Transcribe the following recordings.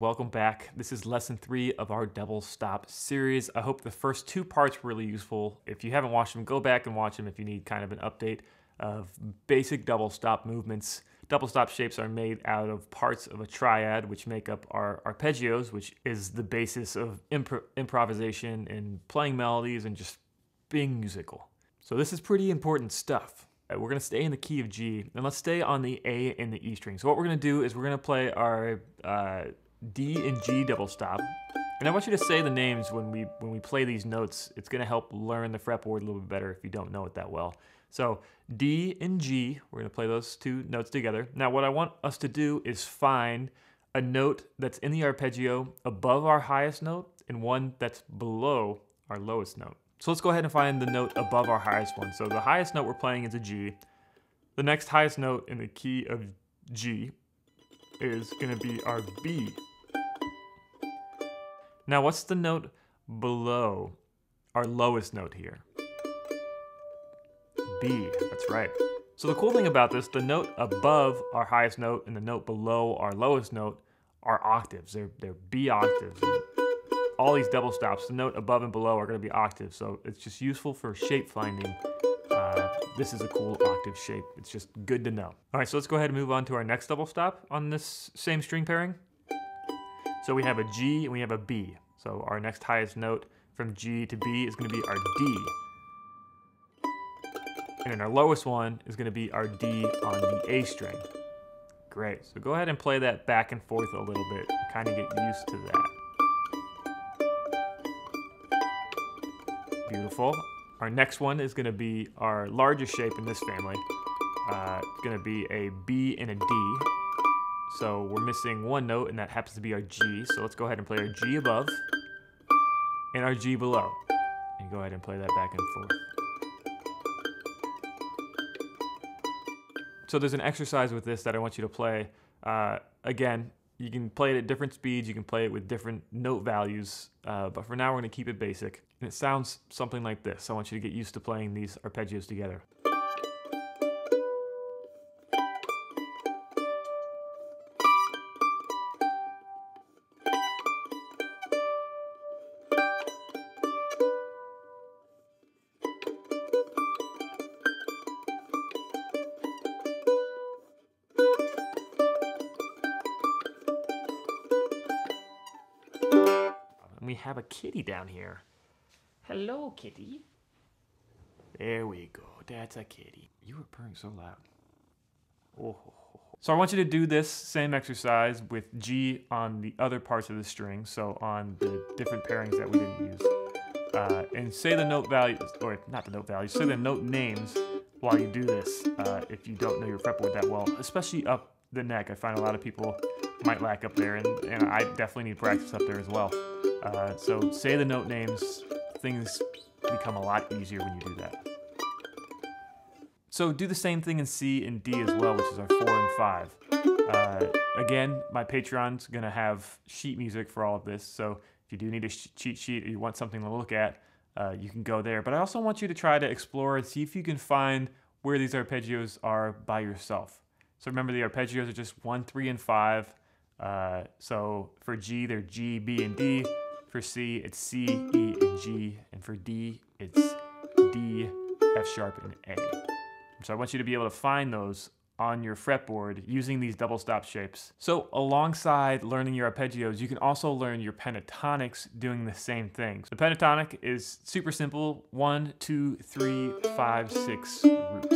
Welcome back. This is lesson 3 of our double stop series. I hope the first 2 parts were really useful. If you haven't watched them, go back and watch them if you need kind of an update of basic double stop movements. Double stop shapes are made out of parts of a triad, which make up our arpeggios, which is the basis of improvisation and playing melodies and just being musical. So this is pretty important stuff. We're going to stay in the key of G, and let's stay on the A and the E string. So what we're going to do is we're going to play our D and G double stop. And I want you to say the names when we play these notes. It's going to help learn the fretboard a little bit better if you don't know it that well. So D and G, we're going to play those 2 notes together. Now what I want us to do is find a note that's in the arpeggio above our highest note and one that's below our lowest note. So let's go ahead and find the note above our highest one. So the highest note we're playing is a G. The next highest note in the key of G is going to be our B. Now what's the note below our lowest note here? B, that's right. So the cool thing about this, the note above our highest note and the note below our lowest note are octaves. They're B octaves. All these double stops, the note above and below are going to be octaves, so it's just useful for shape finding. This is a cool octave shape. It's just good to know. All right, so let's go ahead and move on to our next double stop on this same string pairing. So we have a G and we have a B. So our next highest note from G to B is going to be our D. And then our lowest one is going to be our D on the A string. Great. So go ahead and play that back and forth a little bit and kind of get used to that. Beautiful. Our next one is going to be our largest shape in this family. It's going to be a B and a D. So we're missing one note, and that happens to be our G. So let's go ahead and play our G above and our G below. And go ahead and play that back and forth. So there's an exercise with this that I want you to play. Again, you can play it at different speeds. You can play it with different note values. But for now, we're going to keep it basic. And it sounds something like this. I want you to get used to playing these arpeggios together. We have a kitty down here. Hello, kitty. There we go. That's a kitty. You were purring so loud. Oh. So I want you to do this same exercise with G on the other parts of the string, so on the different pairings that we didn't use. And say the note values, or not the note values, say the note names while you do this if you don't know your fretboard that well, especially up the neck. I find a lot of people might lack up there, and I definitely need practice up there as well. So say the note names, things become a lot easier when you do that. So do the same thing in C and D as well, which is our 4 and 5. Again, my Patreon's gonna have sheet music for all of this, so if you do need a cheat sheet or you want something to look at, you can go there. But I also want you to try to explore and see if you can find where these arpeggios are by yourself. So remember, the arpeggios are just 1, 3, and 5. So for G, they're G, B, and D. For C, it's C, E, and G. And for D, it's D, F sharp, and A. So I want you to be able to find those on your fretboard using these double stop shapes. So alongside learning your arpeggios, you can also learn your pentatonics doing the same thing. The pentatonic is super simple: 1, 2, 3, 5, 6, root.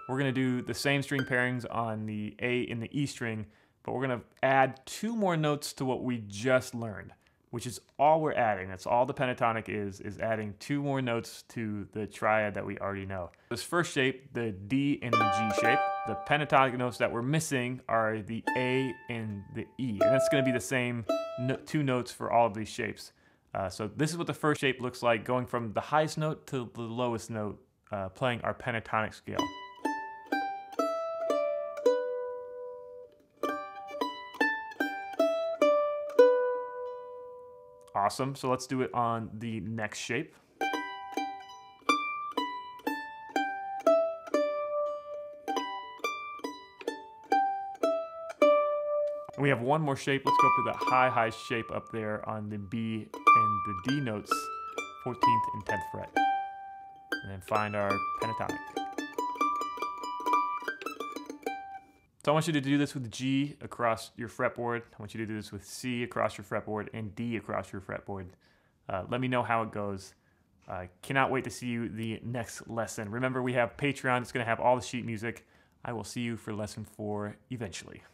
We're going to do the same string pairings on the A and the E string, but we're going to add 2 more notes to what we just learned, which is all we're adding. That's all the pentatonic is adding 2 more notes to the triad that we already know. This first shape, the D and the G shape, the pentatonic notes that we're missing are the A and the E, and that's going to be the same 2 notes for all of these shapes. So this is what the first shape looks like, going from the highest note to the lowest note, playing our pentatonic scale. Awesome, so let's do it on the next shape. We have one more shape. Let's go up to the high shape up there on the B and the D notes, 14th and 10th fret. And then find our pentatonic. So I want you to do this with G across your fretboard. I want you to do this with C across your fretboard and D across your fretboard. Let me know how it goes. I cannot wait to see you the next lesson. Remember, we have Patreon. It's going to have all the sheet music. I will see you for lesson 4 eventually.